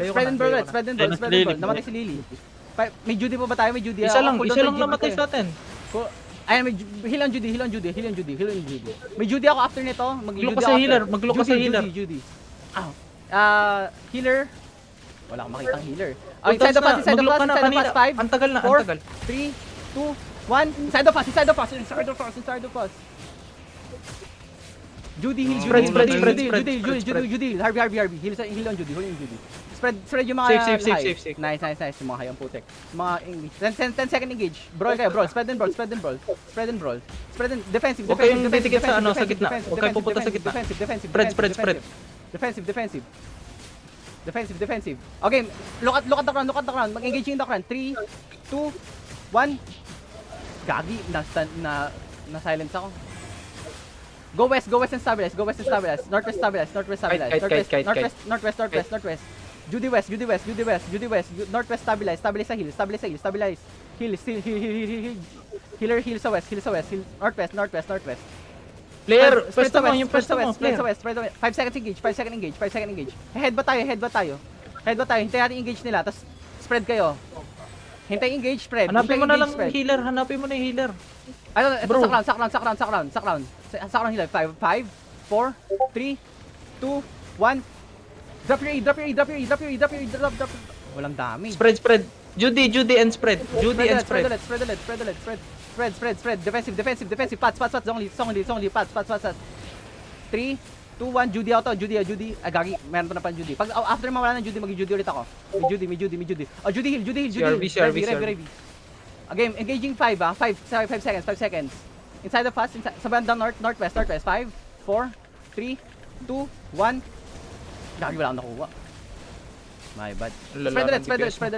Spread and brawl, spread and brawl, spread and brawl. Namatay si Lily. May Judy pa ba tayo? May Judy. Isa lang namatay sa atin. Ayan, may heal on Judy. May Judy ako after nito. Mag-look ka sa healer, mag-look ka sa healer. Judy. Healer. Wala akong makitang healer. Inside of us, inside of us, 5, Ang tagal na, 4, 3, 2, 1. Inside of us. Judy, heal, Judy. Harvey. Heal on Judy. Spread yung mga Safe. Nice. Yung mga hayang putek. Mga English. 10 second engage. Brawl kayo, brawl. Spread and brawl. Defensive. Huwag kayong titikit sa gitna. Huwag kayong pupunta sa gitna. Spread. Defensive. Okay, look at the ground. Mag-engage in the ground. 3, 2, 1. Gagi, na-silence ako. Go west and stabilize. Northwest stabilize. Northwest. Judy west. Northwest stabilize. Stabilize. Heal. Healer heal sa west. Northwest. Player, pwesto mo, yung pwesto mo. Spread sa west. 5 seconds engage. Head ba tayo? Hintayin natin engage nila, tapos spread kayo. Hintay engage, spread. Hanapin mo na lang yung healer. Ito, sa crown healer. 5, 4, 3, 2, 1. Drop your E. Walang damage. Spread. Judy and spread. Spread. Defensive. Pats. Zongli. Pats. 3, 2, 1. Judy auto. Judy. Gagi. Meron pa na pa Judy. Pag after mawala ng Judy, mag-Judy ulit ako. May Judy. Judy heal. CRV. Okay, engaging 5 5 seconds. Inside of us, sa bandang northwest. 5, 4, 3, 2, 1. Gagi, wala akong nakuha. My bad. Spread.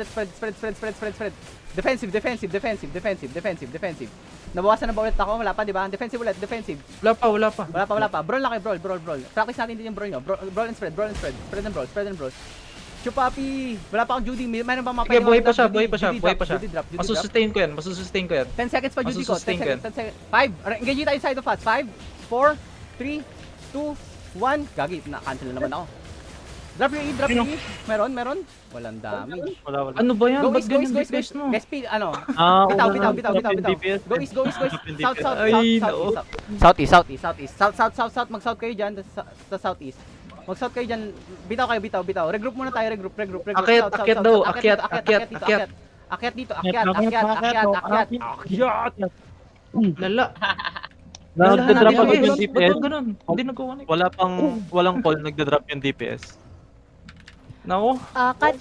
Defensive. Nabawasan na ba ulit ako? Wala pa, di ba? Defensive ulit. Wala pa. Brawl lang kayo, brawl. Practice natin din yung brawl nyo. Brawl and spread. Spread and brawl. Chupapi! Wala pa akong Judy. Mayroon ba mga Sige, buhay pa siya. Judy drop. Masusustain ko yan. 10 seconds pa Judy ko. 10 seconds. 5. Engage tayo side of us. 5, 4, 3, 2, 1. Gagi, na-cancel na naman ako. Drop your E. Meron. Walang damage. Wala. Ano ba yan? Go Ba't east. ganyan DPS mo? SP, ano? Bitaw. Bitaw. Go east. Ay, nako. South. Mag-south kayo dyan. Sa southeast. Mag-south kayo dyan. Bitaw. Regroup muna tayo. Regroup. Akyat daw. Akyat. Akyat dito. Lala. Nagda-drop agad yung Ba't DPS. ganun? Hindi nag-connect. Walang call, nagda-drop yung DPS. Nako. Cut.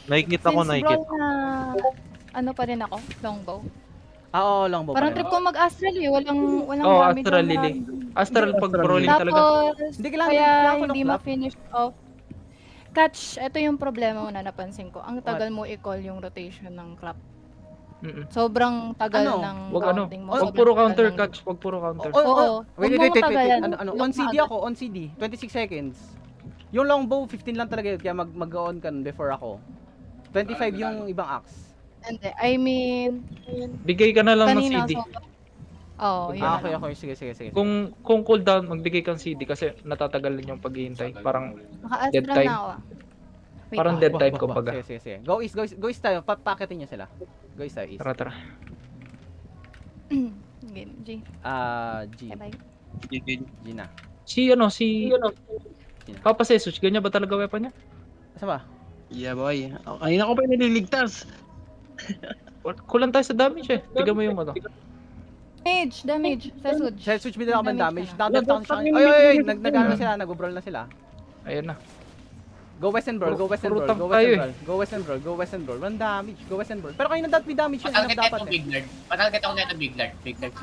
Nakikita ko. Since brawl na ano pa rin ako, longbow. Oo, long bow. Parang trip ko mag-astral eh, walang Oo, damage Astral na- Lily. Astral pag brawling talaga. Tapos, Hindi kailangan kaya ko hindi clap. ma-finish off. Catch, ito yung problema mo na napansin ko. Ang tagal mo i-call yung rotation ng clap. Sobrang tagal Ano? ng Wag counting mo. Wag sobrang puro tagal counter ng- catch. Wag puro counter. Oo. Wait. Huwag mo matagalan. On CD ako, on CD. 26 seconds. Yung longbow, 15 lang talaga yun. Kaya mag-on ka nun before ako. 25 yung ibang axe. Hindi, I mean, Bigay ka na lang ng kanina. CD. Oo, yun. Okay. Sige. Kung cooldown, magbigay kang CD kasi natatagal din yung paghihintay. Parang dead Naka-astral time. na ako. Wait, Parang dead time ko baga. Sige. Go east tayo. Papaketin niyo sila. Go east tayo, east. Tara. Game, G. G. Bye-bye. G na. Si Papa Sesuch, ganyan ba talaga weapon niya? Asa ba? Yeah, boy. Ayun ako pa nililigtas. Kulang tayo sa damage eh. Tignan mo yung ano. Damage. Sesud. Shell switch bigyan ako ng damage. Damage Nakadeft ako sa kanya. Oy, nag-ano na sila, nag-brawl na sila. Ayun na. Go west and brawl. Puro tank tayo eh. Go west and brawl. Run damage. Go west and brawl. Pero kayo na dapat may damage yun. Patalgit Dapat ako Big Lord. Patalgit ako nito Big Lord.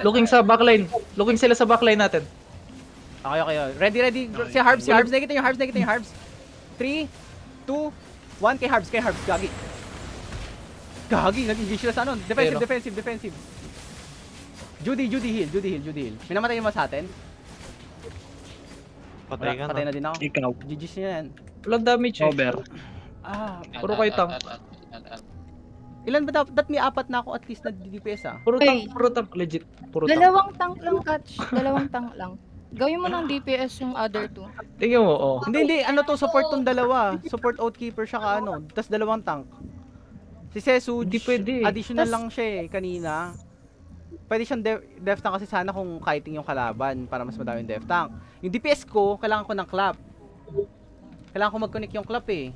Looking sa backline. Looking sila sa backline natin. Okay. Ready. Si Harbs. Nakikita yung Harbs. 3, 2, 1. Kay Harbs. Gagi. Nag-engage sila sa ano. Defensive. Judy heal. Minamatay mo sa atin? Patay ka Patay na. na din ako. Ikaw. GG's niya yan. Walang damage eh. Over. Puro kayo tank. Ilan ba dapat may 4 na ako at least na DPS ah? Puro Hey. tank. Legit. Puro tank. Dalawang tank lang, Catch. Dalawang tank lang. Gawin mo ng DPS yung other two. Tingnan mo, oh. Hindi, ano to, support tong dalawa. Support Outkeeper siya ka ano, tas dalawang tank. Si Sesuj, Hindi pwede eh. additional Tas- lang siya eh, kanina. Pwede siyang def tank kasi sana kung kiting yung kalaban para mas madaming def tank. Yung DPS ko, kailangan ko ng clap. Kailangan ko mag-connect yung clap eh.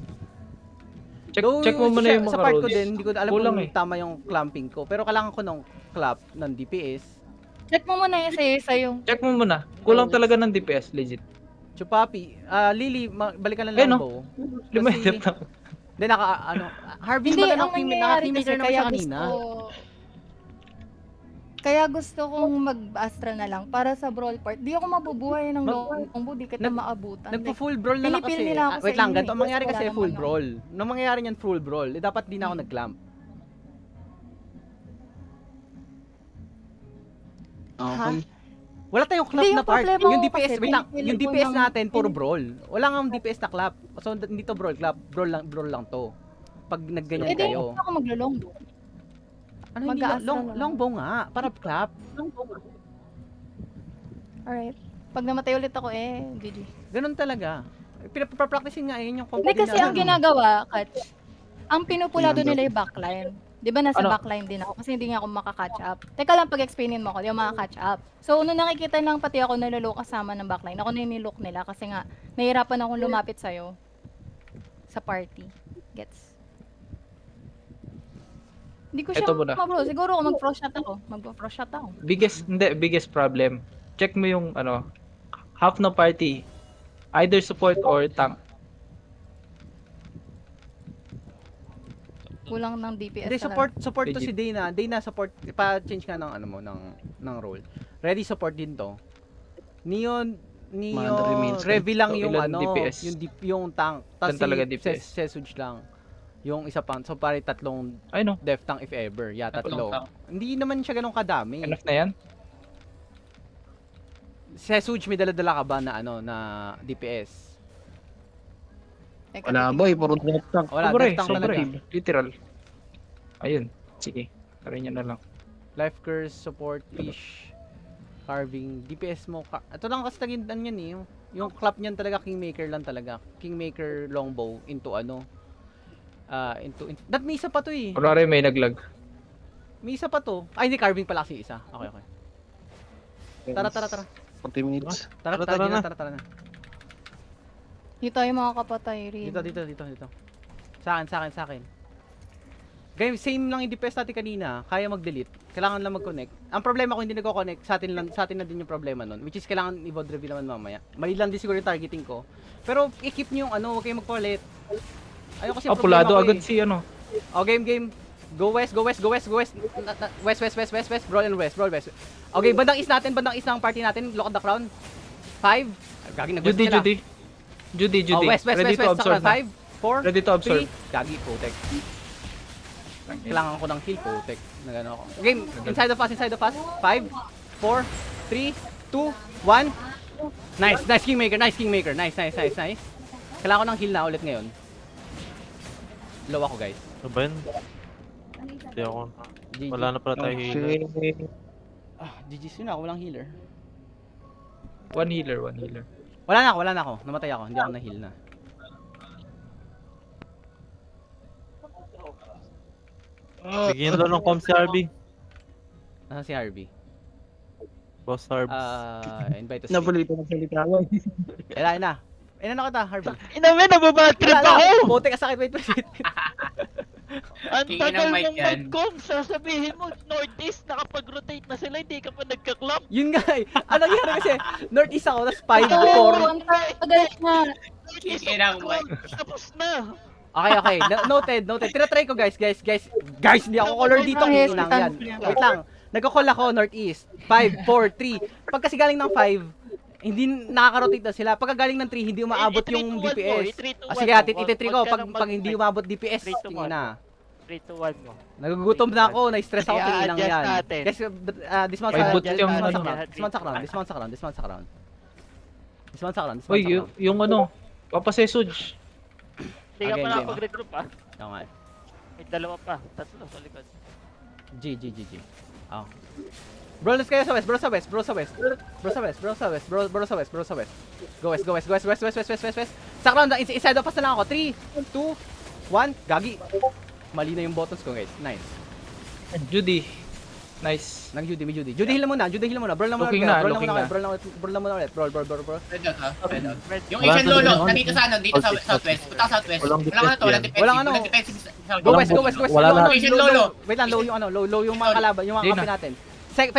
Check mo muna yung sa mga part ko roads. din, hindi ko alam Kulang kung eh. tama yung clamping ko. Pero kailangan ko ng clap ng DPS. Check mo muna isa-isa yung... Check mo muna. Kulang talaga ng DPS, legit. Chupapi, Lily, balikan lang Ayun, lang no? po. Lima Kasi- yung Hindi, Harvey, Hindi, ba ang nangyayari naka-teamaker kasi naman siya kanina? Kaya gusto kong mag-astra na lang para sa brawl part. Di ako mabubuhay ng longbow, di kita maabutan. Nagpo-full brawl na lang pinipil kasi. nila ako sa Wait lang, inyo ganito ang eh, mangyari kasi kasi wala full naman brawl. Nung mangyayari niyan full brawl, dapat di na ako nag-clamp. Okay. Wala tayong clap Hindi, na yung part. problema Yung ko DPS, kasi, wait lang, pinipili yung ko DPS ng- natin puro brawl. Wala nga DPS na clap. So hindi to brawl clap, brawl lang to. Pag nagganyan Eh di, kayo. ako maglo-longbow. Ano hindi mag-a-astra long na lang. longbow nga para clap. Alright. Pag namatay ulit ako GG. Ganun talaga. Pinapracticein nga yun yung Hindi kasi ang ginagawa, Katch, ang pinupulado nila yung backline. Di ba nasa Ano? backline din ako kasi hindi nga ako makaka-catch up. Teka lang, pag-explainin mo ako, di ako makaka-catch up. So, nung nakikita lang pati ako nalulok kasama ng backline, ako na yung nilook nila kasi nga, nahihirapan akong lumapit sa'yo sa party. Gets? Hindi ko siya Eto muna. bro. Siguro ako mag-pro shot ako. Mag-pro shot ako. biggest problem. Check mo yung half ng party. Either support or tank. Kulang ng DPS Hindi, talaga. support to Legit. si Dana. Dana support, pa-change ka ng ano mo, ng role. Ready support din to. Neon, Mandatory means. Revi lang So, yung ilan ano, DPS? yung tank. Tapos Ilan talaga DPS? Sesuj lang. Yung isa pang, so pare tatlong Ay no, def tank if ever. Yeah, tatlo. Tatlong tank. Hindi naman siya ganun kadami. enough na yan. Sesuj, may dala-dala ka ba na ano, na DPS? Teka, Wala titignan boy, ko. puro drop tank. Wala, Sobre, def tank sobre. talaga. Literal. Ayun, sige. Karin nyo na lang. Life curse, support, fish, carving, DPS mo. Ito lang kasi tagindan yan eh. Yung clap niyan talaga, Kingmaker lang talaga. Kingmaker longbow into ano. That may isa pa to eh. Kunwari may naglag. May isa pa to. Ay, hindi, carving pala kasi isa. Okay. Tara. 40 minutes. Tara Tara na. na. Dito tayo mga kapatay rin. Dito. Sa akin. Guys, same lang yung DPS natin kanina. Kaya mag-delete. Kailangan lang mag-connect. Ang problema ko hindi nagko-connect, sa atin na din yung problema nun. Which is kailangan i-void review naman mamaya. Mali lang din siguro yung targeting ko. Pero i-keep nyo yung ano, huwag kayong magpalit. Ayaw kasi Pulado ko agad eh. si ano. Oh, game. Go west. West. Brawl and west. Okay, bandang east ng party natin. Lock the crown. 5. Gagi nag-west sila. Judy. Oh, west. Ready to absorb na. 5, 4, Ready to absorb. 3. Gagi, protect. Kailangan ko ng heal, protect. Nagano ako. Game, inside of us. 5, 4, 3, 2, 1. Nice Kingmaker. Nice. Kailangan ko ng heal na ulit ngayon. Low ako, guys. Ano ba yun? Hindi ako. GG. Wala na pala tayo healer. GG's yun ako, walang healer. One healer. Wala na ako. Namatay ako, hindi ako na-heal na. Bigyan lang ng comp si Harvey. Nasaan si Harvey? Boss Harbs. Invite to speak. Napalitan ng salita ko. Kailan na? Ilan ako ta, Harvey? Inamin, nababatrip Wala ako! lang. Putik ka sakit, wait. Ang Tingin tagal ng mic mong yan. mag-com, sasabihin mo, Northeast, nakapag-rotate na sila, hindi ka pa nagka-club. Yun nga eh. Ano nangyari kasi, northeast ako, tapos 5, Oo, 4. ang tagal na. Northeast Tingin ng of mic. club, tapos na. Okay. Noted. Tinatry ko, guys. Guys, hindi ako color dito. Kinang yan. Wait lang. Nagko-call ako, northeast. 5, 4, 3. Pag kasi galing ng 5, hindi nakaka-rotate na sila. Pagka galing ng 3, hindi umaabot yung DPS. Sige, ititry ko. Pag hindi umabot DPS, tingin na. 3-2-1 mo. Nagugutom na ako, na-stress ako, tingin lang I-adjust yan. natin. Guys, dismount May sa boots yung ano. Dismount sa crown. Uy, yung ano. Papasesuj. Hindi ka Again, pa game. nakapag-regroup ah. Oo nga. May dalawa pa, tatlo sa likod. G. Oh. Bro, let's kayo sa west, bro sa west, bro sa west. Bro sa west, bro sa west, bro sa west, bro sa west. Go west, go west, go west, west, west, west, west, west, west. Sa round, inside of us na lang ako. 3, 2, 1, gagi. Mali na yung buttons ko, guys. Nice. Judy. Nice. Nang Judy, may Judy. Judy, heal na muna, Judy, heal na muna. Bro lang muna Looking ulit, na, bro lang looking muna na. ulit, bro lang muna ulit. Bro. Red out, ha? Red out. Yung Wala Asian pa Lolo, din, nandito sa ano, dito sa southwest. Punta ka southwest. Walang Wala ka na to, walang defense defensive. Walang ano. Walang defensive. Go west, go west, go west. Wala Low, na. low, Asian low, Lolo. low. Wait lang, low yung ano, low yung mga kalaban, yung mga Di kampi na. natin. 5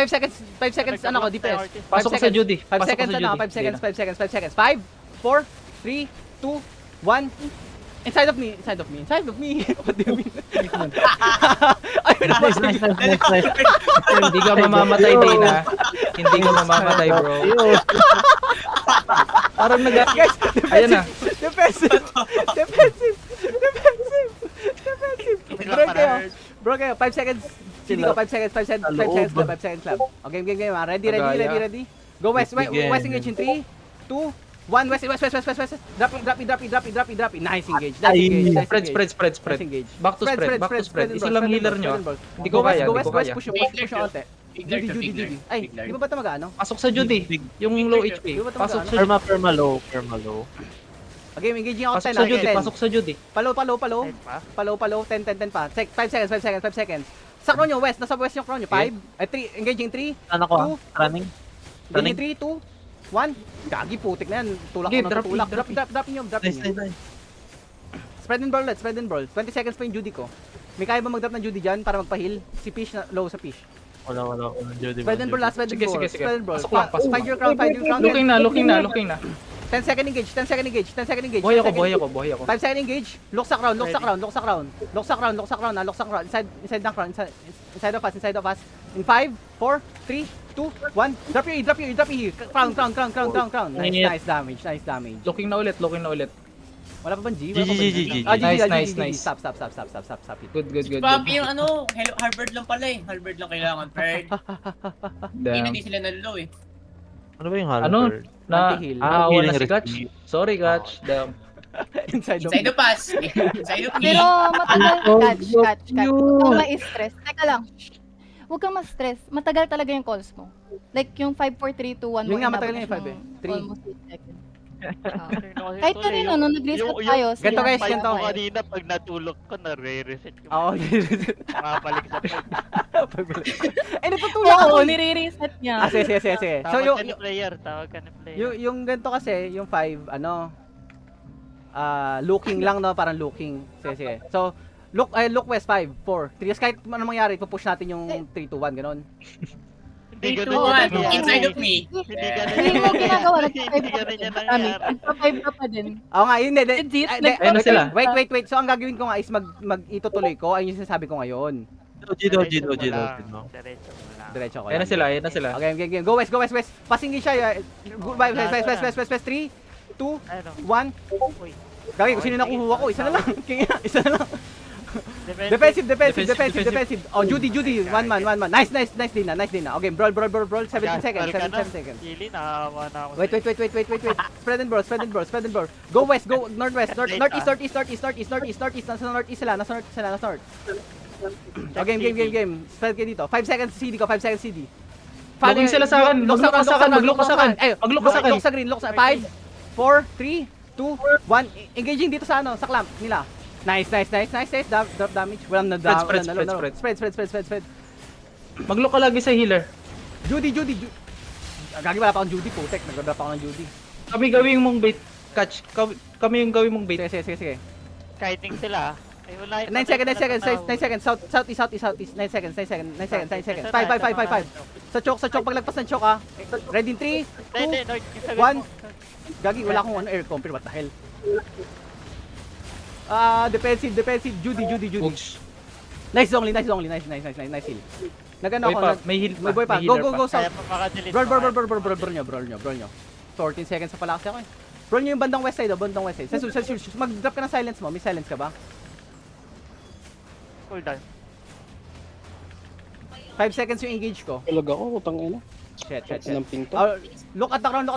seconds, ano ko, DPS. Pasok ka sa Judy. 5 Pasok ka seconds, sa ano, Judy. 5 seconds, 5 seconds, 5 seconds. 5, 4, 3, 2, 1. Inside of me. What do you mean? Ayun na. Nice. Hindi ka mamamatay, Dana. Hindi ka mamamatay, bro. Parang Guys, Ayan na. defensive. Bro kayo, 5 seconds. Hindi ko 5 seconds, 5 seconds, 5 seconds lab. Okay, game. Ready. Go west, west engage in 3, 2, 1, west. Drop it. Nice engage. Spread. Nice engage. Back to spread. Isa lang healer nyo. Hindi ko kaya, Go hindi west, ko kaya. push yung onte. Judy. Ay, di ba magaano? Pasok sa Judy. Yung low HP. Pasok sa Judy. Perma low. Okay, engaging ako Pasok 10. sa Judy. Pasok sa Judy. Palo. 10 pa. 5 seconds. Sa crown nyo, west. Nasa west yung crown nyo. 5, 3, engaging 3, Ano ko? Running. engaging 3, 2, 1. Gagi, putik na yan. Tulak Okay, ko na drop tulak. in. Drop in. Nice. Spread and brawl. 20 seconds pa yung Judy ko. May kaya ba mag-drop ng Judy dyan para magpa-heal? Si Fish na low sa Fish. Wala. Judy. Spread and brawl, Sige. Spread and brawl. Pasok lang, pasok Find your crown. Looking na. 10 second engage. Buhay ako. 5 second engage. Look sa crown. Inside ng crown. Inside of us. In 5, 4, 3, 2, 1. Drop your E. Crown. Nice damage. Looking na ulit. Wala pa bang G? G. Nice. Stop it. Good. Papi yung ano, hello, Harvard lang pala eh. Harvard lang kailangan, Fred. Hindi sila nalo eh. Ano ba yung Ano? Halberd? Anti-heal. Wala Healing si Clutch. recipe. Sorry, Clutch. Damn. Inside of Inside the pass. Inside of me. Pero matagal, catch. Huwag kang ma-stress. Teka lang. Huwag kang ma-stress. Matagal talaga yung calls mo. Like yung 5, 4, 3, 2, 1 Yun nga, mo, matagal na inabot yung 5 ng Three. almost 8 seconds. Kahit kanino, nung nag-reset tayo. Ganito, guys, Fight ganito. ko kanina, pag natulog ko, nare-reset yung Oo. mabalik sa fight. Natutulak ako. Oo, nire-reset niya. Sige. So, Tawag ka ni player, tawag ka ni player. yung ganito kasi, yung 5, looking lang, no? Parang looking. Sige. So, look west 5, 4, 3. Kahit ano mangyari, pupush natin yung 3, 2, 1, ganun. Hindi Three, ganun two, yan one. nangyari. Inside of me. Hindi ganun Hindi mo ginagawa. Hindi ganun yan nangyari. Nagpa-5 ka pa din. Oo nga, yun. Legit, Ayun na sila. Wait. So, ang gagawin ko nga is itutuloy ko. Ayun yung sinasabi ko ngayon. Gino. Diretso mo lang. Diretso ko Ayun na sila. Okay, game. Go west. Passing siya. Goodbye. West. 3, 2, 1. Gagi, kung sino nakuha ko, isa na lang. Isa na lang. Defensive. Oh, Judy. One man. Nice din na. Okay, brawl. 17 seconds. Kili, nakahawa na ako. Wait. Spread and brawl. Go west, go northwest. Northeast. Nasa northeast sila. Okay, game. Spread kayo dito. 5 seconds CD ko, 5 seconds CD. Looking sila sa akin. Mag-look ka sa akin. Ay, Mag-look ka sa akin. Look sa green. 5, 4, 3, 2, 1. Engaging dito sa clamp nila. Nice. Drop damage. Walang spread. Mag-look ka lagi sa healer. Judy. Gagi, wala pa akong Judy, putek. Nag-drop ako ng Judy. Kami gawin mong bait. Catch. Kami yung gawin mong bait. Sige. Kiting sila. Ay, wala. 9 seconds. Southeast. 9 seconds. 5. Sa choke. Paglagpas ng choke, Ready in 3, 2, 1. Gagi, wala akong air compare. What the hell? Defensive. Judy. Oops. Nice only. Nice heal. Nagano Boy ako. pa. May heal. May boy pa. may Go, healer pa. south. Kaya pa makadelete. Brawl nyo. 14 seconds pa pala kasi ako eh. Brawl nyo yung bandang west side. Mag-drop ka ng silence mo. May silence ka ba? Cool down. 5 seconds yung engage ko. Talag ako, utang ina. Shit. Ng pinto. Look at the ground.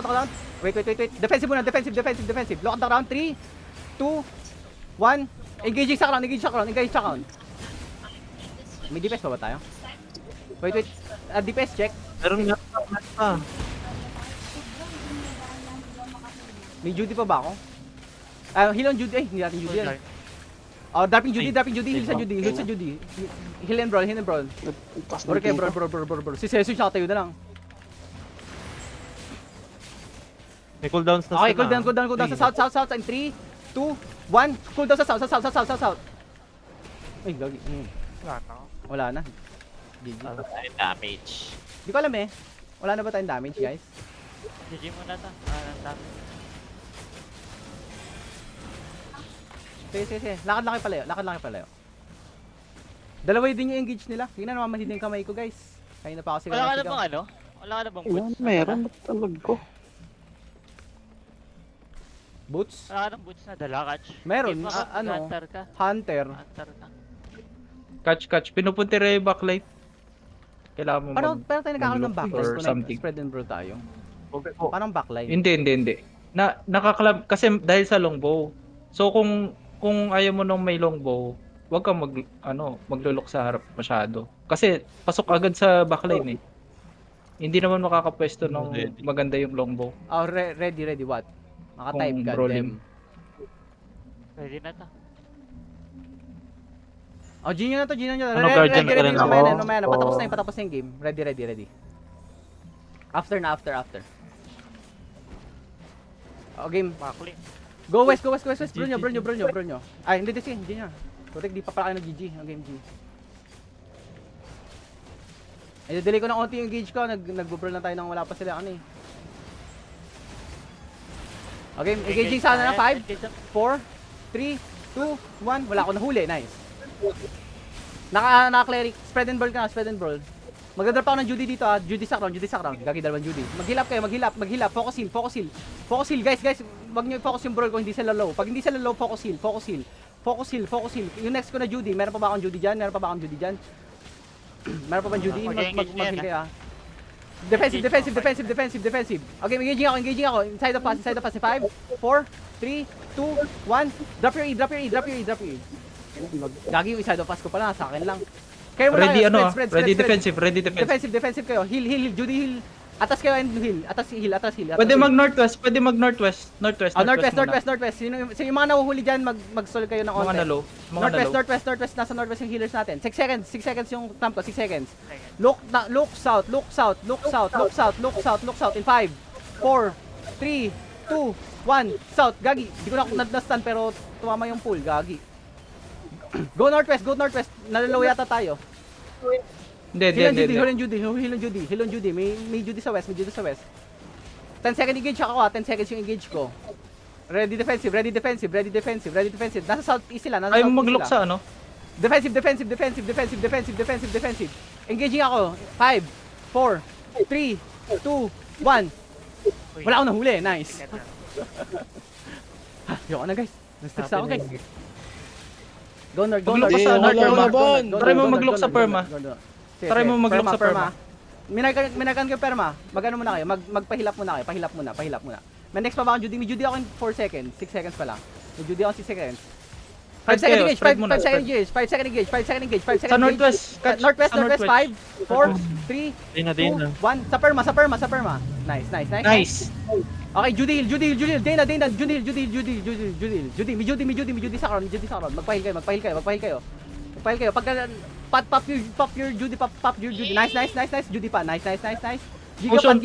Wait. Defensive muna. Defensive. Look at the ground. 3, 2, 1. Engage sa ground. May defense pa ba tayo? Wait. DPS check. Meron nga. May Judy pa ba ako? Heal on Judy. Ay, hindi natin Judy yan. Oh, dropping Judy, heal sa Judy, heal sa Judy. Heal and brawl, heal and brawl. Taas Bro, ng kayo, dito. bro. Si Sesu siya tayo na lang. May cooldowns na Okay, sila. cooldown sa south. In 3, 2, 1. Cooldown sa south. Ay, gagi. Wala na. GG. Ano tayo damage? Di ko alam eh. Wala na ba tayong damage, guys? GG muna to. Ang damage. Sige. Lakad lang kayo palayo. Dalawa din yung engage nila. Tingnan, namamasid yung kamay ko, guys. Kaya na pa ako Wala ka na sigaw. bang ano? Wala ka na bang Yan, boots? meron. Ba't talag ko? Boots? Wala ka ng boots na dala, Catch? Meron, Hindi pa ano? Hunter ka. Hunter. Hunter ka. Catch. Pinupunti rin yung backlight. Kailangan mo Pero tayo nagkakaroon ng mag-look backline or kung something. spread and brawl tayo. Parang backline. Hindi. Nakaklab kasi dahil sa longbow. So kung ayaw mo nung may longbow, wag kang maglulok sa harap masyado. Kasi pasok agad sa backline eh. Hindi naman makakapwesto ng maganda yung longbow. Oh, ready, what? Maka-type Kung ka, brawling. dem. Ready na to. Oh, Gino na to. Ano, guardian ka rin ako? Mamaya na. Patapos na yung game. Ready. After. Oh, game. Backling. Go west. Bro nyo. Ay, hindi niya. Correct, di pa pala kayo nag-GG. Ang game G. Ay, delay ko ng onti yung gauge ko. Nag-brawl na tayo nang wala pa sila. Ano eh. Okay, engaging sana na. 5, 4, 3, 2, 1. Wala ako nahuli. Nice. Naka-cleric. Spread and brawl. Magdadrop ako ng Judy dito ah. Judy sa crown. Gagi dalawang Judy. Maghilap kayo. Focus heal. Guys. Wag niyo i-focus yung brawl kung hindi sila low. Pag hindi sila low, focus heal. Yung next ko na Judy. Meron pa ba akong Judy dyan? Meron pa bang Judy? Mag-heal kayo ah. Defensive. Okay, engaging ako. Inside of pass. 5, 4, 3, 2, 1. Drop your E. Gagi yung inside of pass ko pala. Sa akin lang. Kayo muna Ready kayo. spread. Ready defensive. Defensive kayo. Heal. Judy heal. Atas kayo and heal. Atas heal. Pwede mag-northwest. Northwest muna. Northwest. Sino yung mga nahuhuli dyan, mag-stall kayo ng Mga onte. nalo. Northwest. Nasa northwest yung healers natin. 6 seconds yung thumb ko. 6 seconds. Look south. In 5, 4, 3, 2, 1. South. Gagi. Di ko na stun pero tumama yung pool. Gagi. Go northwest. Nalalaw yata tayo. Heal on Judy. May Judy sa west. 10 second engage ako ah. 10 seconds yung engage ko. Ready defensive. Nasa southeast sila. Ayaw mo mag-look sa ano? Defensive. Engaging ako. 5, 4, 3, 2, 1. Wala akong nahuli. Nice. Yoko na guys. Na-stress ako guys. Go north. Mag-look ka sa Perma. Try mo mag-look sa Perma. Try mo mag-look sa Perma. Minagan kayo Perma. Magano muna kayo? Magpahilap muna kayo. Pahilap muna. May next pa ba akong Judy? May Judy ako in 4 seconds. 6 seconds pa lang. May Judy ako in 6 seconds. 5 second engage. 5 second engage. Sa northwest. Northwest. 5, 4, 3, Day 2, na. 1. Sa Perma. Nice. Okay, Judy heal. Dana, Judy heal. May Judy sa crown. Magpahil kayo. Pop your Judy. Nice. Judy pa. Nice. Potion,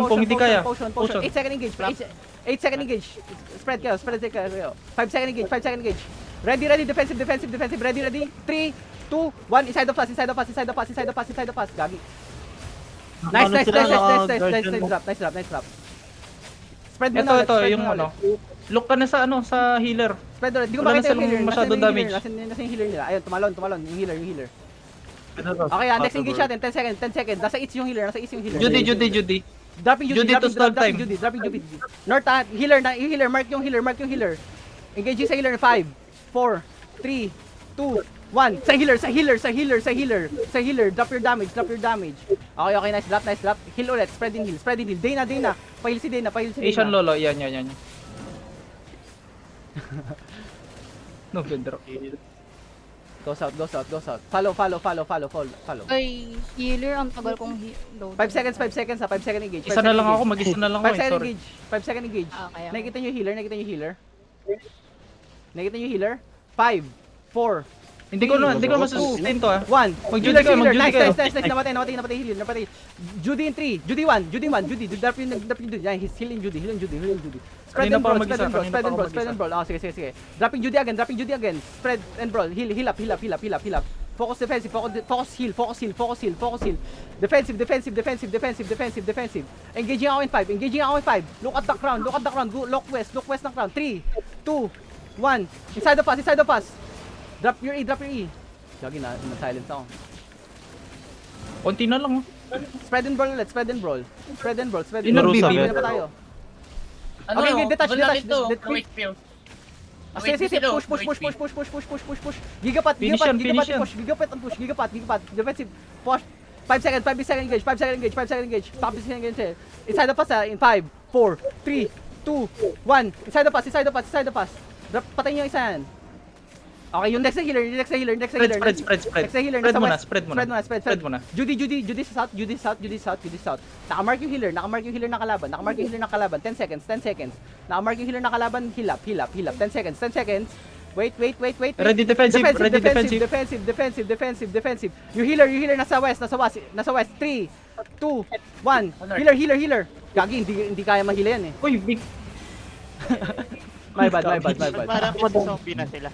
kung hindi kaya. Potion. Potion. 8 second engage. 8 second engage. Spread kayo. 5 second engage. Ready. Defensive. Ready. 3, 2, 1. Inside of pass. Gagi. Nice drop. Spread mo Ito, yung ano. Look ka na sa healer. Spread ulit. Di ko Wala makita na yung healer. silang masyadong damage. Nasa yung healer nila. Ayun, tumalon. Yung healer. Okay, next engage natin. 10 seconds. Nasa east yung healer. Judy. Dropping Judy. Judy to start time. Dropping Judy. North, healer. Mark yung healer. Engaging sa healer. 5, 4, 3, 2, 1. Sa healer. Drop your damage. Okay. Nice drop. Heal ulit. Spreading heal. Dana. Pahil si Dana. Asian Lolo. Yan. No, bedrock. Go south, go south, go south. Follow. Ay, healer, ang tagal kong load. 5 seconds ha. 5 second engage. Isa na lang ako, mag-isa na lang 5 ako. second Sorry. engage. 5 second engage. Okay. Nakikita nyo yung healer? Nakikita nyo yung healer? 5, 4, Hindi ko masusustain to ah. 1. Mag-Judy kayo, mag-Judy kayo. Nice. Namatay healer. Judy in 3. Judy 1. Judy. Drop yung Judy. Yan, he's healing Judy. Spread Kanina and pa brawl, mag-isa, spread kanina pa ako and brawl. Oh, sige. Dropping Judy again. Spread and brawl. Heal up. Focus defensive. Focus heal. Defensive. Engaging ako in 5. Look at the crown. Go, look west ng crown. 3, 2, 1. Inside of us. Drop your E. Gagi na silence ako. Konti na lang oh. Spread and brawl ulit. Inang BB. Hindi na pa tayo. Ano, Okay, detach. no HP. Sige. Push. Gigapat Finish yan. push. Gigapat. Defensive. Push. 5 seconds engage. 5 second engage. Top is engage. Inside the pass in 5, 4, 3, 2, 1. Inside the pass. Drop, patayin yung isa yan. Okay, yung next na healer. Spread. Next na healer. Spread mo na. Judy south. Nakamark yung healer na kalaban. 10 seconds. Nakamark yung healer na kalaban, heal up. 10 seconds. Wait. Ready defensive. Defensive. Yung healer nasa west. 3, 2, 1. Healer. Gagi, hindi kaya mahila yan eh. Uy, big. My bad. Parang zombie na sila.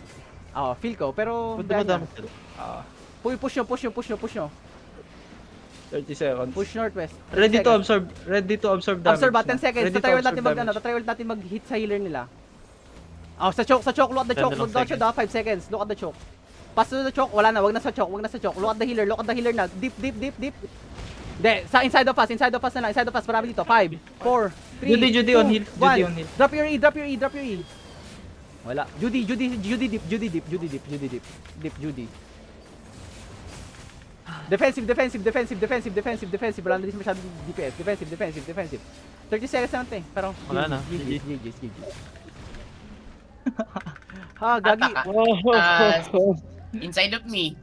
Oo, feel ko, pero Madami sila. push nyo. 30 seconds. Push northwest. Ready to absorb damage. Observe ba? 10 seconds. Ready to Tatry absorb ulit natin mag-hit sa healer nila. Oh, sa choke. Look at the choke. Ganda ng Look at 5 seconds. Look at the choke. Pass to the choke. Wag na sa choke. Look at the healer na. Deep. Hindi, sa inside of us na lang. Marami dito. 5, 4, 3, Judy on heal. 1. Drop your E. Wala. Judy deep. Defensive. Wala na din masyadong DPS. Defensive. 30 seconds na natin. Pero, Wala na. GG. Ha, gagi. Inside of me.